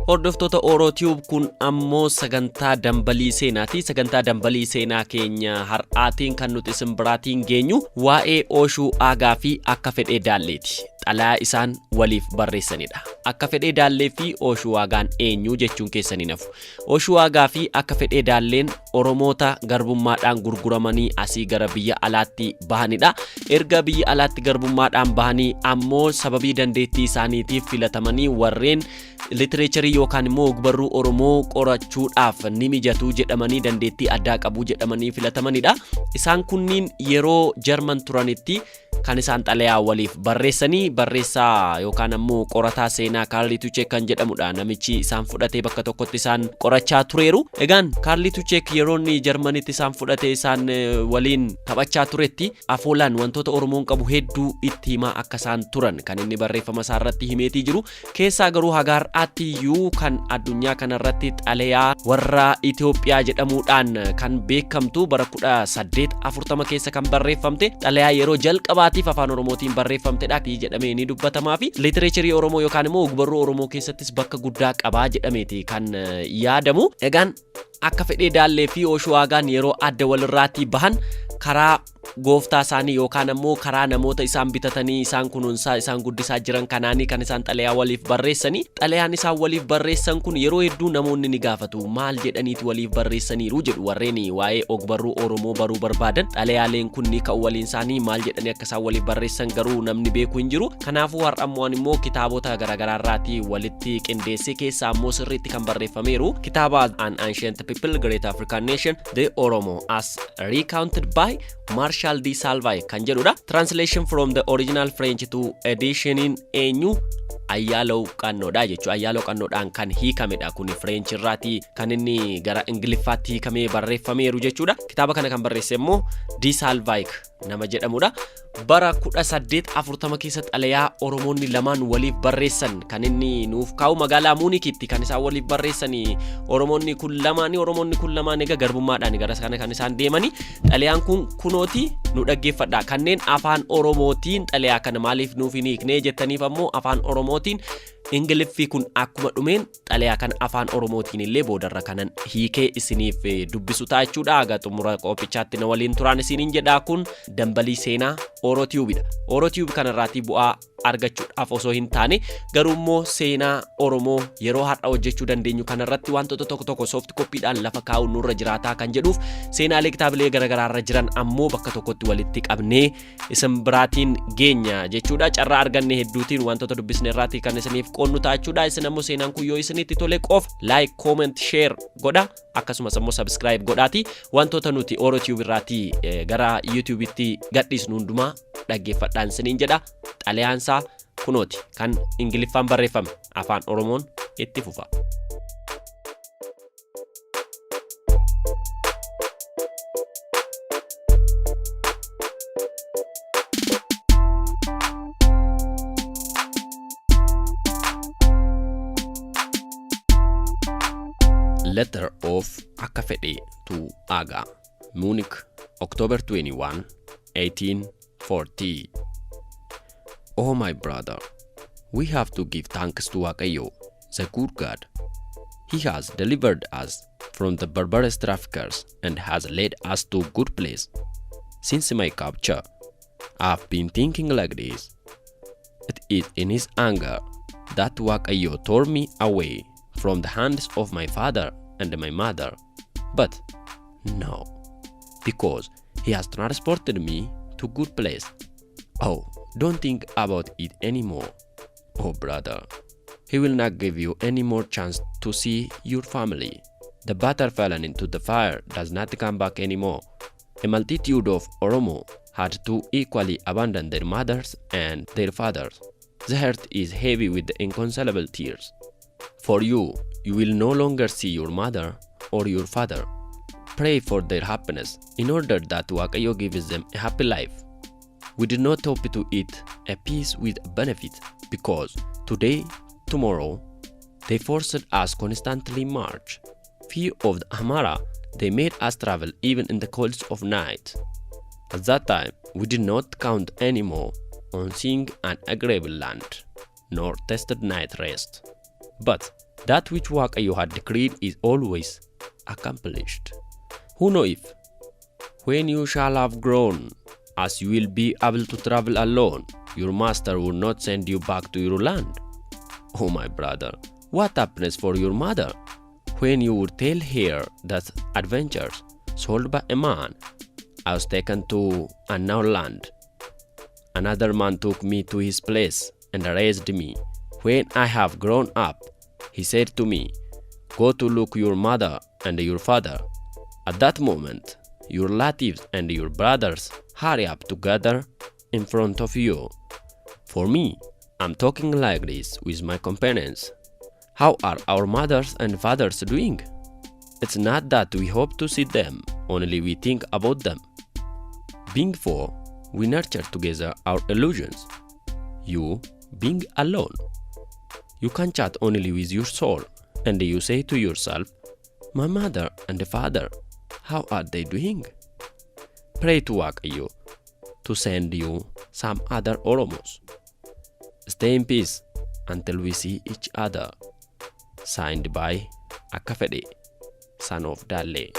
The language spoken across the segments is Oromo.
Hordoftoota Oromootiin kun ammoo sagantaa dambalii seenaati. Sagantaa dambalii seenaa keenya har'aatiin kan nuti isin biraatiin geenyu waa'ee Oshuu Aagaa fi akka fedhee daalleeti. Xalayaa isaan waliif barreessanidha. Akka fedhee daallee fi Oshuu Aagaan eenyu jechuun keessanii nafu. Oshuu Aagaa fi akka fedhee daalleen Oromoota garbummaadhaan gurguramanii asii gara biyya alaatti bahanidha. Erga biyya alaatti garbummaadhaan bahanii ammoo sababii dandeettii isaaniitiif filatamanii warreen literature yookaan immoo ogbarruu Oromoo qorachuudhaaf ni mijatu jedhamanii dandeettii addaa qabu jedhamanii filatamanidha. Isaan kunniin yeroo Jarman turanitti kan isaan xalayaa waliif barreessanii barreessaa yookaan ammoo qorataa seenaa Kaarli Tuucheek kan jedhamudha. Namichi isaan fudhatee bakka tokkotti isaan qorachaa tureeru. Egaan Kaarli Tuucheek yeroo inni Jarmanitti isaan fudhatee isaan waliin taphachaa turetti afoolaan wantoota Oromoon qabu hedduu itti himaa akka isaan turan kan inni barreeffama isaa irratti himeetii jiru. Keessaa garuu hagaar'aatiyyuu kan addunyaa kanarratti xalayaa warra Itoophiyaa jedhamuudhaan kan beekamtu bara 1840 keessa kan barreeffamte xalayaa yeroo jalqabaatiif afaan Oromootiin barreeffamtedha jedhamee ni dubbatamaa fi literature Oromoo yookaan immoo ogbarruu Oromoo keessattis bakka guddaa qabaa jedhameeti kan yaadamu. Egaan akka fedhee daallee fi Oshuu Aagaan yeroo adda walirraatii bahan karaa gooftaa isaanii yookaan ammoo karaa namoota isaan bitatanii isaan kunuunsaa isaan guddisaa jiran kanaanii kan isaan xalayaa waliif barreessanii. Xalayaan isaan waliif barreessan kun yeroo hedduu namoonni ni gaafatu maal jedhaniiti waliif barreessaniiru jedhu warreen waa'ee ogbarruu Oromoo baruu barbaadan. Xalayaaleen kun ni ka'u waliin isaanii maal jedhanii akka isaan waliif barreessan garuu namni beeku hin jiru. Kanaafuu har'ammoo immoo kitaabota garaagaraarraatii walitti qindeessee keessaa ammoo sirriitti kan barreeffameeru kitaaba An Ancient People Great African Nation The Oromo as Recounted by Marshall D. Salvay kan jedhudha. Translation from the original French to edition in eenyu Ayyaaloo Qannoodha jechuudha. Ayyaaloo Qannoodhaan kan hiikamedha kun French irraati kan inni gara Ingiliffaatti hiikamee barreeffameeru jechuudha. Kitaaba kana kan barreesse immoo D. Salvay nama jedhamudha. Bara 1840 keessatti xalayaa Oromoonni lamaan waliif barreessan kan inni nuuf kaa'u magaalaa Muunikitti kan isaan waliif barreessanii Oromoonni kun lamaan egaa garbummaadhaan gara kana kan isaan deemanii. Xalayaan kun kunooti nu dhaggeeffadha. Kanneen afaan Oromootiin xalayaa kana maaliif nuuf hin hiikne jettaniif ammoo afaan Oromootiin Ingiliffi kun akkuma dhumeen xalayaa kan afaan Oromootiin illee boodarra kanan hiikee isiniif dubbisu ta'a jechuudha. Aga xumura qophichaatti na waliin turaan isiniin jedhaa. Kun dambalii seenaa Oromootiidha. Oromootii kanarraatii bu'aa argachuudhaaf osoo hin taane garuu immoo seenaa Oromoo yeroo har'a hojjechuu dandeenyu kanarratti wantoota tokko soft copy'dhaan lafa kaa'uun nurra jiraataa kan jedhuuf seenaalee kitaabilee garaagaraarra jiran ammoo bakka tokkotti walitti qabnee isin biraatiin geenya jechuudha. Carraa arganne hedduutiin wantoota dubbisne irraatii kan isiniif qoonnu ta'a jechuudha. Isin ammoo seenaan kun yoo isinitti tole qof like, comment, share godha. Akkasumas ammoo subscribe godhaati. Wantoota nuti Oromootii irraatii gara YouTube'itti gadhiisnu hundumaa dhaggeeffadhaan isiniin jedha. Xalayaansaa kunooti kan Ingiliffaan barreeffame afaan Oromoon itti fufa. Letter of Akka Fedhee to Aagaa, Munich, October 21, 1840. Oh my brother, we have to give thanks to Waaqayyo, the good God. He has delivered us from the barbarous traffickers and has led us to a good place. Since my capture, I have been thinking like this. It is in his anger that Waaqayyo tore me away from the hands of my father and my mother. But no, because he has transported me to a good place. Oh, don't think about it anymore. Oh brother, he will not give you any more chance to see your family. The butter fallen into the fire does not come back anymore. A multitude of Oromo had to equally abandon their mothers and their fathers. The heart is heavy with inconsolable tears. For you will no longer see your mother or your father. Pray for their happiness in order that Waaqayyo gives them a happy life. We did not hope to eat a piece with benefit because today, tomorrow, they forced us constantly march. Few of the Amara, they made us travel even in the cold of night. At that time, we did not count anymore on seeing an agreeable land, nor tested night rest. But That which Waaqayyo had decreed is always accomplished. Who knoweth, when you shall have grown, as you will be able to travel alone, your master will not send you back to your land. Oh my brother, what happiness for your mother when you would tell her that adventures sold by a man I was taken to an unknown land. Another man took me to his place and raised me. When I have grown up, he said to me, go to look your mother and your father. At that moment, your relatives and your brothers hurry up together in front of you. For me, I'm talking like this with my companions. How are our mothers and fathers doing? It's not that we hope to see them, only we think about them. Being four, we nurture together our illusions. You, being alone, you can chat only with your soul, and you say to yourself, my mother and father, how are they doing? Pray to Waaqayyo to send you some other Oromos. Stay in peace until we see each other. Signed by Akka Fedhe, son of Dalle.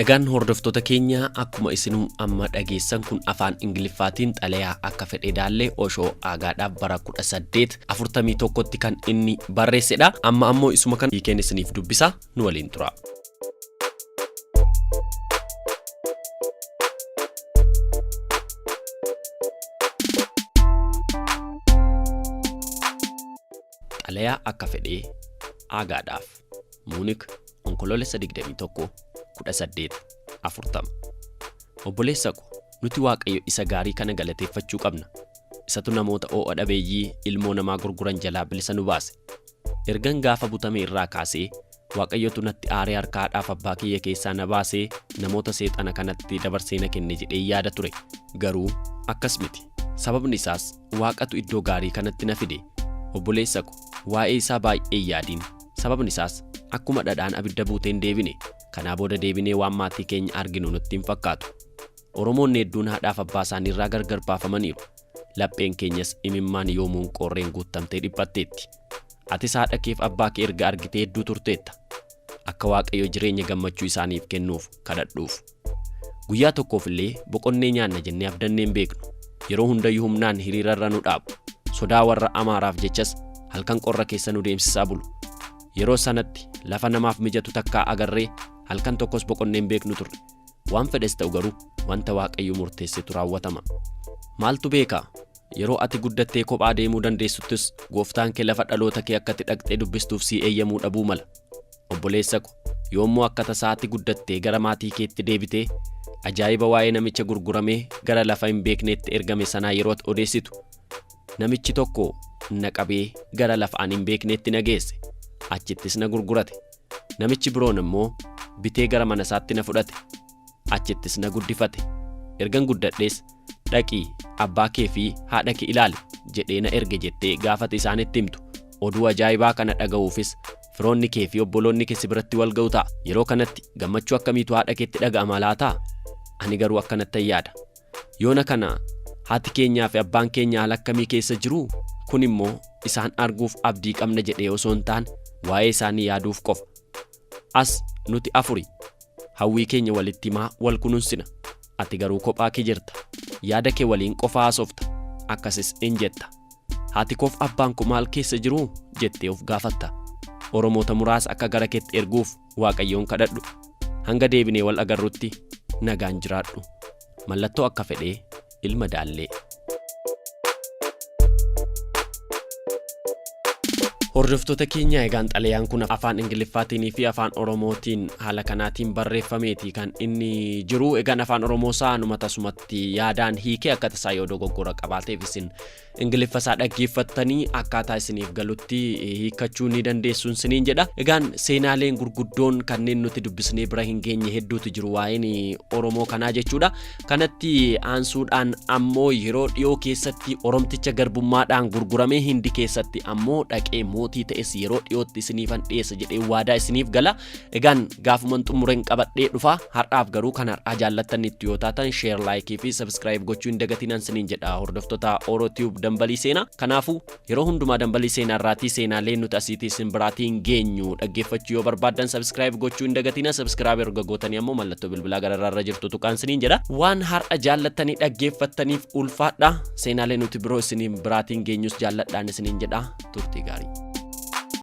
Egaan hordoftoota keenya akkuma isinuu amma dhageessan kun afaan Ingiliffaatiin xalayaa Akka Fedhe Daallee Oshoo Aagaadhaaf bara 1841tti kan inni barreessedha. Amma ammoo isuma kan hiikeen isiniif dubbisa, nu waliin tura. Xalayaa Akka Fedhe Aagaadhaaf Muunik onkoloolessa 21 1840. Obboleessa ko, nuti Waaqayyo isa gaarii kana galateeffachuu qabna. Isatu namoota oo'a dhabeeyyii ilmoo namaa gurguran jalaa bilisa nu baase. Ergan gaafa butame irraa kaasee Waaqayyotu natti aaree harkaadhaaf abbaa kiyya keessaa na baasee namoota seexana kanatti dabarsee na kenne jedhee yaada ture. Garuu akkas miti. Sababni isaas Waaqatu iddoo gaarii kanatti na fide. Obboleessa ko, waa'ee isaa baay'ee yaadiin. Sababni isaas akkuma dhadhaan abidda buuteen deebine. Kanaa booda deebinee waan maatii keenya arginu nutti hin fakkaatu. Oromoonni hedduun haadhaaf abbaa isaanii irraa gargar baafamaniiru. Lapheen keenyas imimmaan yoomuun qorreen guutamtee dhiphatteetti. Atis haadha keef abbaa kee erga argitee hedduu turteetta. Akka Waaqayyo jireenya gammachuu isaaniif kennuuf kadhadhuuf. Guyyaa tokkoof illee boqonnee nyaanna jennee abdannee hin beeknu. Yeroo hundayyuu humnaan hiriirarra nu dhaabu. Sodaa warra Amaaraaf jechas halkan qorra keessa nu deemsisaa bulu. Yeroo sanatti lafa namaaf mijatu takkaa agarree halkan tokkos boqonneen beeknu turre. Waan fedhes ta'u garuu wanta Waaqayyo murteessetu raawwatama. Maaltu beeka? Yeroo ati guddattee kophaa deemuu dandeessuttis gooftaan kee lafa dhaloota kee akkatti dhaqxee dubbistuuf si eeyyamuu dhabuu mala. Obboleessa ko, yoommoo akka tasaatti guddattee gara maatii keetti deebitee ajaa'iba waa'ee namicha gurguramee gara lafa hin beekneetti ergame sanaa yeroo odeessitu, namichi tokko na qabee gara lafa ani hin beekneetti na geesse. Achittis na gurgurate. Namichi biroon immoo bitee gara mana isaatti na fudhate. Achittis na guddifate. Ergan guddadhees dhaqii abbaa kee fi haadha kee ilaali jedhee na erge jettee gaafate isaanitti himtu. Oduu ajaa'ibaa kana dhaga'uufis firoonni kee fi obboloonni kee si biratti wal ga'u ta'a. Yeroo kanatti gammachuu akkamiitu haadha keetti dhaga'ama laata? Ani garuu akkanatti yaada. Yoona kana haati keenyaa fi abbaan keenya haala akkamii keessa jiru? Kun immoo isaan arguuf abdii qabna jedhee osoo hin taane waa'ee isaanii yaaduuf qofa. As nuti afuri hawwii keenya walitti himaa wal kunuunsina. Ati garuu kophaa kee jirta. Yaada kee waliin qofa haasofta. Akkasis hin jetta. Haati koof abbaan koo maal keessa jiru jettee of gaafatta. Oromoota muraasa akka gara keetti erguuf Waaqayyoon kadhadhu. Hanga deebinee wal agarrutti nagaan jiraadhu. Mallattoo Akka Fedhe Ilma Daallee. Hordoftoota keenya, egaan xalayaan kun afaan Ingiliffaatiin fi afaan Oromootiin haala kanaatiin barreeffameeti kan inni jiru. Egaan afaan Oromoo saanuma tasumatti yaadaan hiikee akka tasaa yoo dogoggora qabaateef isin Ingiliffa isaa dhaggeeffattanii akkaataa isiniif galutti hiikachuu ni dandeessuun siniin jedha. Egaan seenaaleen gurguddoon kanneen nuti dubbisnee bira hin geenye hedduutu jiru waa'een Oromoo kanaa jechuudha. Kanatti aansuudhaan ammoo yeroo dhiyoo keessatti Oromticha garbummaadhaan gurguramee Hindi keessatti ammoo dhaqee barnootii ta'es yeroo dhiyootti isiniifan dhiyeessa jedhee waadaa isiniif gala. Egaan gaafuman xumureen qabadhee dhufa. Har'aaf garuu kan har'aa jaallattanitti yoo taatan share, like fi subscribe gochuu hin dagatinaan isiniin jedha hordoftoota Oromootiin dambalii seenaa. Kanaafuu yeroo hundumaa dambalii seenaa irraatii seenaalee nuti asiitii isin biraatiin geenyu dhaggeeffachuu yoo barbaadan subscribe gochuu hin dagatinaa. Subscribe erga gootanii ammoo mallattoo bilbilaa gararraa jirtu tuqaan isiniin jedha. Waan har'a jaallattanii dhaggeeffattaniif ulfaadha. Seenaalee nuti biroo isiniin biraatiin geenyus jaalladhaan isiniin jedha. Turtii gaarii.